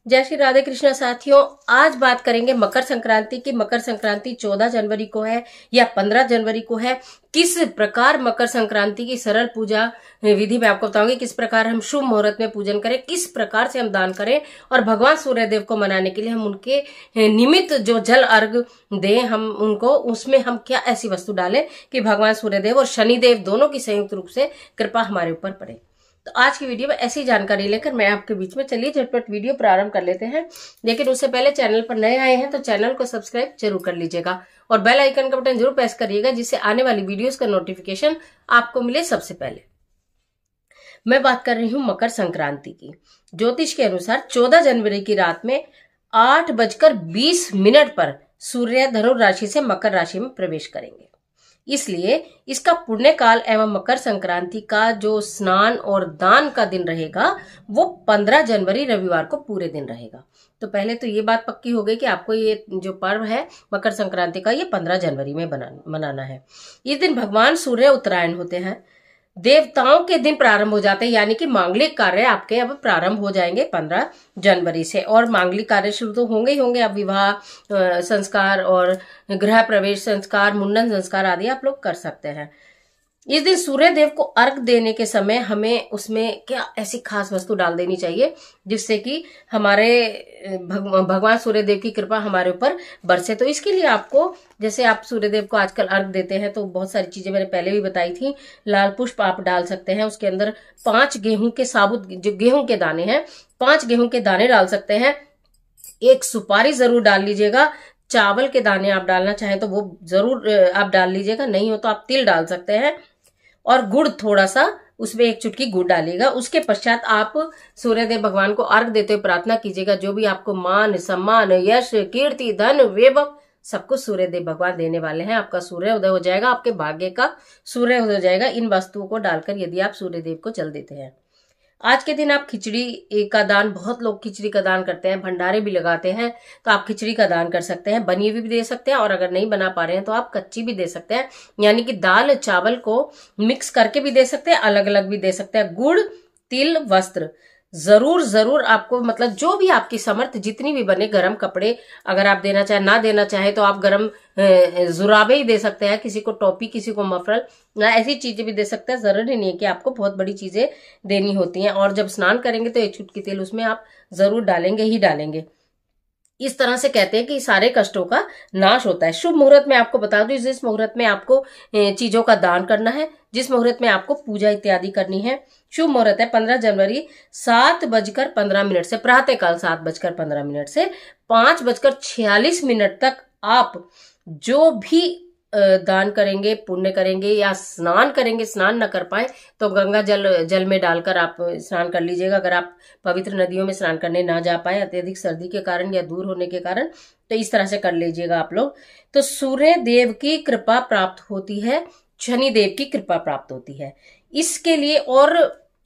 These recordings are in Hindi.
जय श्री राधे कृष्णा साथियों। आज बात करेंगे मकर संक्रांति की। मकर संक्रांति 14 जनवरी को है या 15 जनवरी को है। किस प्रकार मकर संक्रांति की सरल पूजा विधि मैं आपको बताऊंगी। किस प्रकार हम शुभ मुहूर्त में पूजन करें, किस प्रकार से हम दान करें और भगवान सूर्यदेव को मनाने के लिए हम उनके निमित्त जो जल अर्घ दें, हम उनको उसमें हम क्या ऐसी वस्तु डालें कि भगवान सूर्यदेव और शनिदेव दोनों की संयुक्त रूप से कृपा हमारे ऊपर पड़े। तो आज की वीडियो में ऐसी जानकारी लेकर मैं आपके बीच में, चलिए झटपट वीडियो प्रारंभ कर लेते हैं। लेकिन उससे पहले चैनल पर नए आए हैं तो चैनल को सब्सक्राइब जरूर कर लीजिएगा और बेल आइकन का बटन जरूर प्रेस करिएगा, जिससे आने वाली वीडियोस का नोटिफिकेशन आपको मिले सबसे पहले। मैं बात कर रही हूं मकर संक्रांति की। ज्योतिष के अनुसार 14 जनवरी की रात में 8:20 पर सूर्य धनु राशि से मकर राशि में प्रवेश करेंगे। इसलिए इसका पुण्य काल एवं मकर संक्रांति का जो स्नान और दान का दिन रहेगा वो 15 जनवरी रविवार को पूरे दिन रहेगा। तो पहले तो ये बात पक्की हो गई कि आपको ये जो पर्व है मकर संक्रांति का, ये 15 जनवरी में मनाना है। इस दिन भगवान सूर्य उत्तरायण होते हैं, देवताओं के दिन प्रारंभ हो जाते हैं, यानी कि मांगलिक कार्य आपके अब प्रारंभ हो जाएंगे 15 जनवरी से। और मांगलिक कार्य शुरू तो होंगे ही होंगे। अब विवाह संस्कार और गृह प्रवेश संस्कार, मुंडन संस्कार आदि आप लोग कर सकते हैं। इस दिन सूर्य देव को अर्घ देने के समय हमें उसमें क्या ऐसी खास वस्तु डाल देनी चाहिए जिससे कि हमारे भगवान सूर्य देव की कृपा हमारे ऊपर बरसे। तो इसके लिए आपको, जैसे आप सूर्य देव को आजकल अर्घ देते हैं तो बहुत सारी चीजें मैंने पहले भी बताई थी। लाल पुष्प आप डाल सकते हैं, उसके अंदर 5 गेहूं के साबुत, जो गेहूं के दाने हैं, 5 गेहूं के दाने डाल सकते हैं। एक सुपारी जरूर डाल लीजिएगा। चावल के दाने आप डालना चाहें तो वो जरूर आप डाल लीजिएगा, नहीं हो तो आप तिल डाल सकते हैं। और गुड़ थोड़ा सा, उसमें 1 चुटकी गुड़ डालिएगा। उसके पश्चात आप सूर्यदेव भगवान को अर्घ देते हुए प्रार्थना कीजिएगा, जो भी आपको मान, सम्मान, यश, कीर्ति, धन, वैभव सब कुछ सूर्यदेव भगवान देने वाले हैं। आपका सूर्य उदय हो जाएगा, आपके भाग्य का सूर्य उदय हो जाएगा इन वस्तुओं को डालकर, यदि आप सूर्यदेव को जल देते हैं। आज के दिन आप खिचड़ी का दान, बहुत लोग खिचड़ी का दान करते हैं, भंडारे भी लगाते हैं, तो आप खिचड़ी का दान कर सकते हैं। बनी हुई भी दे सकते हैं और अगर नहीं बना पा रहे हैं तो आप कच्ची भी दे सकते हैं, यानी कि दाल चावल को मिक्स करके भी दे सकते हैं, अलग अलग भी दे सकते हैं। गुड़, तिल, वस्त्र जरूर आपको, मतलब जो भी आपकी समर्थ जितनी भी बने, गरम कपड़े अगर आप देना चाहे, ना देना चाहे तो आप गरम जुराबे ही दे सकते हैं, किसी को टोपी, किसी को मफरल, ऐसी चीजें भी दे सकते हैं। जरूरी नहीं है कि आपको बहुत बड़ी चीजें देनी होती हैं। और जब स्नान करेंगे तो 1 चुटकी तेल उसमें आप जरूर डालेंगे ही डालेंगे। इस तरह से कहते हैं कि सारे कष्टों का नाश होता है। शुभ मुहूर्त में आपको बता दूं, जिस मुहूर्त में आपको चीजों का दान करना है, जिस मुहूर्त में आपको पूजा इत्यादि करनी है, शुभ मुहूर्त है 15 जनवरी 7:15 से प्रातःकाल 7:15 से 5:46 तक आप जो भी दान करेंगे, पुण्य करेंगे या स्नान करेंगे, स्नान न कर पाए तो गंगा जल में डालकर आप स्नान कर लीजिएगा। अगर आप पवित्र नदियों में स्नान करने ना जा पाए अत्यधिक सर्दी के कारण या दूर होने के कारण, तो इस तरह से कर लीजिएगा आप लोग। तो सूर्य देव की कृपा प्राप्त होती है, शनि देव की कृपा प्राप्त होती है। इसके लिए और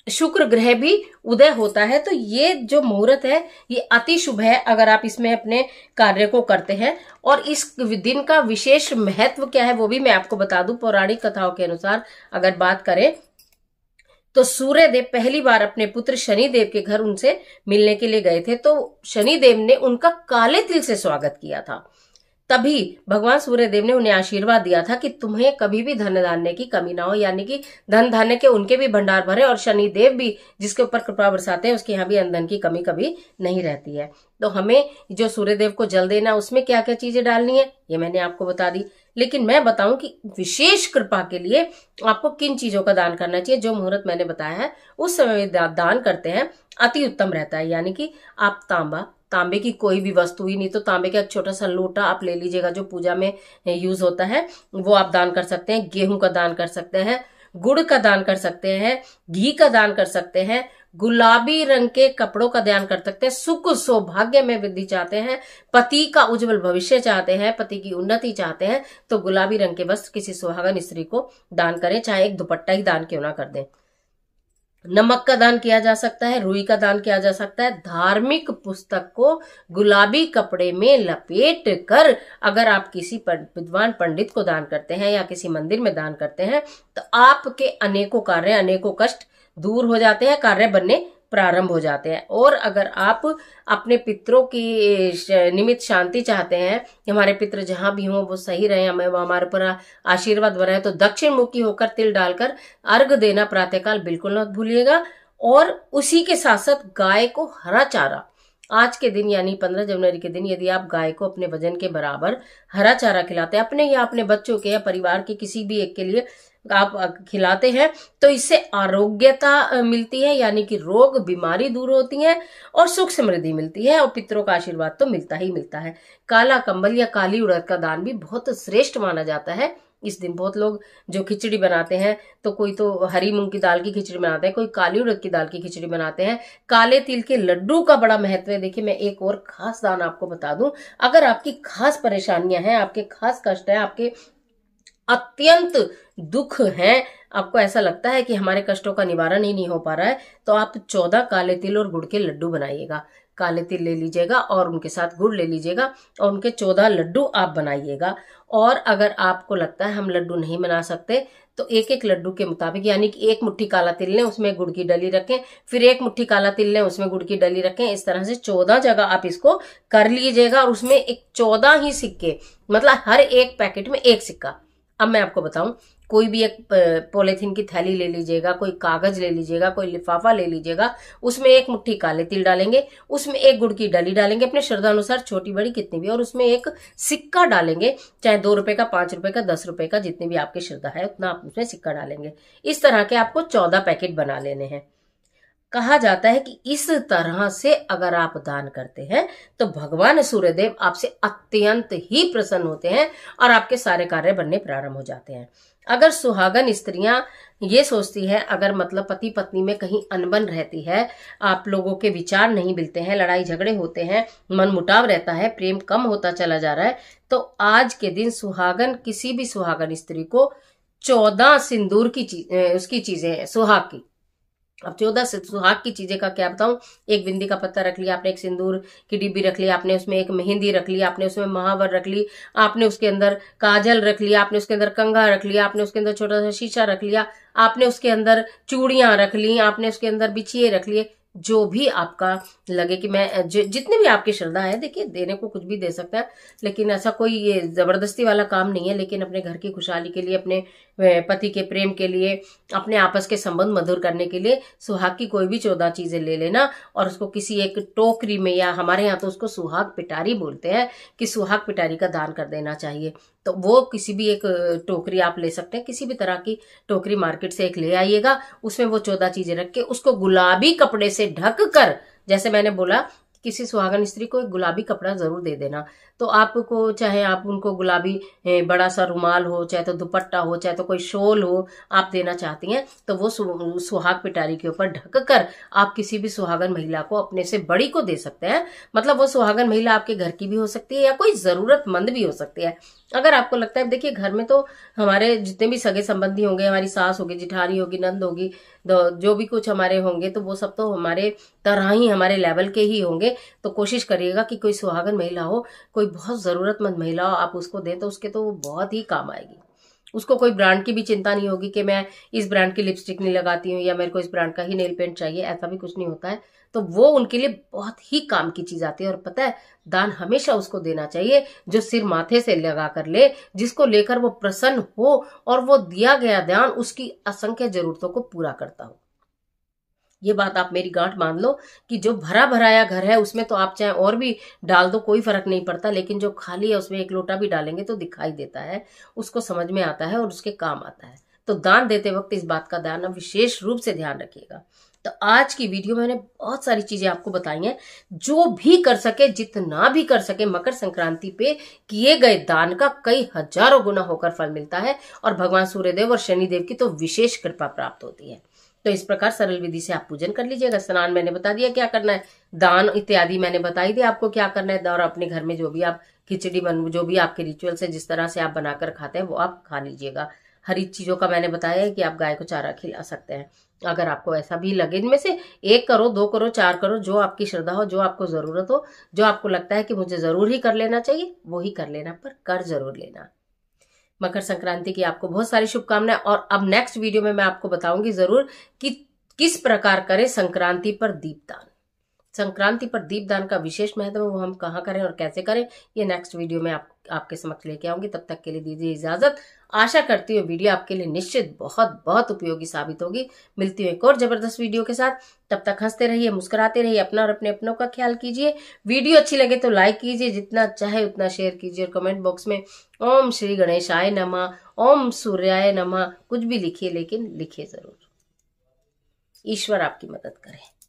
शुक्र ग्रह भी उदय होता है। तो ये जो मुहूर्त है ये अति शुभ है अगर आप इसमें अपने कार्य को करते हैं। और इस दिन का विशेष महत्व क्या है वो भी मैं आपको बता दूं। पौराणिक कथाओं के अनुसार अगर बात करें तो सूर्यदेव पहली बार अपने पुत्र शनिदेव के घर उनसे मिलने के लिए गए थे, तो शनिदेव ने उनका काले तिल से स्वागत किया था। तभी भगवान सूर्यदेव ने उन्हें आशीर्वाद दिया था कि तुम्हें कभी भी धन धान्य की कमी ना हो, यानी कि धन धान्य के उनके भी भंडार भरे और शनिदेव भी जिसके ऊपर कृपा बरसाते हैं उसके यहाँ भी अन्न धन की कमी कभी नहीं रहती है। तो हमें जो सूर्यदेव को जल देना, उसमें क्या क्या चीजें डालनी है ये मैंने आपको बता दी। लेकिन मैं बताऊं कि विशेष कृपा के लिए आपको किन चीजों का दान करना चाहिए। जो मुहूर्त मैंने बताया है उस समय दान करते हैं, अति उत्तम रहता है। यानी कि आप तांबे की कोई भी वस्तु ही, नहीं तो तांबे का एक छोटा सा लोटा आप ले लीजिएगा जो पूजा में यूज होता है, वो आप दान कर सकते हैं। गेहूं का दान कर सकते हैं, गुड़ का दान कर सकते हैं, घी का दान कर सकते हैं, गुलाबी रंग के कपड़ों का दान कर सकते हैं। सुख सौभाग्य में वृद्धि चाहते हैं, पति का उज्जवल भविष्य चाहते हैं, पति की उन्नति चाहते हैं तो गुलाबी रंग के वस्त्र किसी सुहागन स्त्री को दान करें, चाहे एक दुपट्टा ही दान क्यों ना कर दें। नमक का दान किया जा सकता है, रुई का दान किया जा सकता है। धार्मिक पुस्तक को गुलाबी कपड़े में लपेट कर अगर आप किसी विद्वान पंडित को दान करते हैं या किसी मंदिर में दान करते हैं तो आपके अनेकों कार्य, अनेकों कष्ट दूर हो जाते हैं, कार्य बनने प्रारंभ हो जाते हैं। और अगर आप अपने पितरों की निमित्त शांति चाहते हैं कि हमारे पितर जहां भी हों वो सही रहे, हमें वो हमारे ऊपर आशीर्वाद बनाए, तो दक्षिण मुखी होकर तिल डालकर अर्घ देना प्रातःकाल बिल्कुल मत भूलिएगा। और उसी के साथ साथ गाय को हरा चारा आज के दिन यानी 15 जनवरी के दिन यदि आप गाय को अपने वजन के बराबर हरा चारा खिलाते हैं, अपने या अपने बच्चों के या परिवार के किसी भी एक के लिए आप खिलाते हैं, तो इससे आरोग्यता मिलती है, यानी कि रोग बीमारी दूर होती है और सुख समृद्धि मिलती है और पितरों का आशीर्वाद तो मिलता ही मिलता है। काला कंबल या काली उड़द का दान भी बहुत श्रेष्ठ माना जाता है। इस दिन बहुत लोग जो खिचड़ी बनाते हैं, तो कोई तो हरी मूंग की दाल की खिचड़ी बनाते हैं, कोई काली उड़द की दाल की खिचड़ी बनाते हैं। काले तिल के लड्डू का बड़ा महत्व है। देखिए, मैं एक और खास दान आपको बता दूं, अगर आपकी खास परेशानियां हैं, आपके खास कष्ट है, आपके अत्यंत दुख हैं, आपको ऐसा लगता है कि हमारे कष्टों का निवारण ही नहीं हो पा रहा है, तो आप 14 काले तिल और गुड़ के लड्डू बनाइएगा। काले तिल ले लीजिएगा और उनके साथ गुड़ ले लीजिएगा और उनके 14 लड्डू आप बनाइएगा। और अगर आपको लगता है हम लड्डू नहीं बना सकते, तो एक एक लड्डू के मुताबिक, यानी कि एक मुट्ठी काला तिल लें, उसमें गुड़ की डली रखें, फिर एक मुट्ठी काला तिल लें, उसमें गुड़ की डली रखें। इस तरह से 14 जगह आप इसको कर लीजिएगा और उसमें एक 14 ही सिक्के, मतलब हर एक पैकेट में एक सिक्का। अब मैं आपको बताऊं, कोई भी एक पॉलीथीन की थैली ले लीजिएगा, कोई कागज ले लीजिएगा, कोई लिफाफा ले लीजिएगा, उसमें एक मुट्ठी काले तिल डालेंगे, उसमें एक गुड़ की डली डालेंगे अपने श्रद्धा अनुसार, छोटी बड़ी कितनी भी, और उसमें एक सिक्का डालेंगे, चाहे 2 रुपए का, 5 रुपए का, 10 रुपए का, जितनी भी आपकी श्रद्धा है उतना आप उसमें सिक्का डालेंगे। इस तरह के आपको 14 पैकेट बना लेने हैं। कहा जाता है कि इस तरह से अगर आप दान करते हैं तो भगवान सूर्यदेव आपसे अत्यंत ही प्रसन्न होते हैं और आपके सारे कार्य बनने प्रारंभ हो जाते हैं। अगर सुहागन स्त्रियां ये सोचती है, अगर मतलब पति पत्नी में कहीं अनबन रहती है, आप लोगों के विचार नहीं मिलते हैं, लड़ाई झगड़े होते हैं, मनमुटाव रहता है, प्रेम कम होता चला जा रहा है, तो आज के दिन सुहागन, किसी भी सुहागन स्त्री को 14 सिंदूर की उसकी चीजें, सुहाग की, अब 14 सुहाग की चीजें का क्या बताऊं, एक बिंदी का पत्ता रख लिया आपने, एक सिंदूर की डिब्बी रख ली आपने, उसमें एक मेहंदी रख ली आपने, उसमें महावर रख ली आपने, उसके अंदर काजल रख लिया आपने, उसके अंदर कंघा रख लिया आपने, उसके अंदर छोटा सा शीशा रख लिया आपने, उसके अंदर चूड़ियां रख ली आपने, उसके अंदर बिछिए रख लिए, जो भी आपका लगे कि मैं, जितनी भी आपकी श्रद्धा है, देखिए देने को कुछ भी दे सकते हैं, लेकिन ऐसा कोई ये जबरदस्ती वाला काम नहीं है, लेकिन अपने घर की खुशहाली के लिए, अपने पति के प्रेम के लिए, अपने आपस के संबंध मधुर करने के लिए सुहाग की कोई भी 14 चीजें ले लेना और उसको किसी एक टोकरी में, या हमारे यहाँ तो उसको सुहाग पिटारी बोलते हैं, कि सुहाग पिटारी का दान कर देना चाहिए। तो वो किसी भी एक टोकरी आप ले सकते हैं, किसी भी तरह की टोकरी मार्केट से एक ले आइएगा, उसमें वो 14 चीजें रख के उसको गुलाबी कपड़े से ढक कर, जैसे मैंने बोला, किसी सुहागन स्त्री को एक गुलाबी कपड़ा जरूर दे देना। तो आपको, चाहे आप उनको गुलाबी बड़ा सा रुमाल हो, चाहे तो दुपट्टा हो, चाहे तो कोई शॉल हो, आप देना चाहती हैं, तो वो सुहाग पिटारी के ऊपर ढक कर आप किसी भी सुहागन महिला को, अपने से बड़ी को दे सकते हैं। मतलब वो सुहागन महिला आपके घर की भी हो सकती है या कोई जरूरतमंद भी हो सकती है। अगर आपको लगता है, देखिए घर में तो हमारे जितने भी सगे संबंधी होंगे, हमारी सास होगी, जिठानी होगी, नंद होगी, जो भी कुछ हमारे होंगे, तो वो सब तो हमारे तरह ही, हमारे लेवल के ही होंगे। तो कोशिश करिएगा कि कोई सुहागन महिला हो, कोई बहुत जरूरतमंद महिला हो, आप उसको दें तो उसके तो वो बहुत ही काम आएगी। उसको कोई ब्रांड की भी चिंता नहीं होगी कि मैं इस ब्रांड की लिपस्टिक नहीं लगाती हूँ या मेरे को इस ब्रांड का ही नेल पेंट चाहिए, ऐसा भी कुछ नहीं होता है। तो वो उनके लिए बहुत ही काम की चीज आती है। और पता है, दान हमेशा उसको देना चाहिए जो सिर माथे से लगा कर ले, जिसको लेकर वो प्रसन्न हो और वो दिया गया दान उसकी असंख्य जरूरतों को पूरा करता हो। ये बात आप मेरी गांठ मान लो कि जो भरा भराया घर है उसमें तो आप चाहे और भी डाल दो, कोई फर्क नहीं पड़ता, लेकिन जो खाली है उसमें एक लोटा भी डालेंगे तो दिखाई देता है, उसको समझ में आता है और उसके काम आता है। तो दान देते वक्त इस बात का ध्यान विशेष रूप से ध्यान रखिएगा। तो आज की वीडियो मैंने बहुत सारी चीजें आपको बताई हैं। जो भी कर सके, जितना भी कर सके, मकर संक्रांति पे किए गए दान का कई हजारों गुना होकर फल मिलता है और भगवान सूर्यदेव और शनिदेव की तो विशेष कृपा प्राप्त होती है। तो इस प्रकार सरल विधि से आप पूजन कर लीजिएगा। स्नान मैंने बता दिया क्या करना है, दान इत्यादि मैंने बताई दिया आपको क्या करना है, और अपने घर में जो भी आप खिचड़ी जो भी आपके रिचुअल से जिस तरह से आप बनाकर खाते हैं वो आप खा लीजिएगा। हरी चीजों का मैंने बताया है कि आप गाय को चारा खिला सकते हैं। अगर आपको ऐसा भी लगे, इनमें से 1 करो, 2 करो, 4 करो, जो आपकी श्रद्धा हो, जो आपको जरूरत हो, जो आपको लगता है कि मुझे जरूर ही कर लेना चाहिए, वो ही कर लेना, पर कर जरूर लेना। मकर संक्रांति की आपको बहुत सारी शुभकामनाएं। और अब नेक्स्ट वीडियो में मैं आपको बताऊंगी जरूर कि किस प्रकार करें संक्रांति पर दीपदान। संक्रांति पर दीपदान का विशेष महत्व है, वो हम कहाँ करें और कैसे करें, ये नेक्स्ट वीडियो में आपके समक्ष लेके आऊंगी। तब तक के लिए दीजिए इजाजत। आशा करती हूँ वीडियो आपके लिए निश्चित बहुत बहुत उपयोगी साबित होगी। मिलती हूँ एक और जबरदस्त वीडियो के साथ। तब तक हंसते रहिए, मुस्कुराते रहिए, अपना और अपने अपनों का ख्याल कीजिए। वीडियो अच्छी लगे तो लाइक कीजिए, जितना चाहे उतना शेयर कीजिए, और कमेंट बॉक्स में ओम श्री गणेशाय नमः, ओम सूर्याय नमः कुछ भी लिखिए, लेकिन लिखिए जरूर। ईश्वर आपकी मदद करे।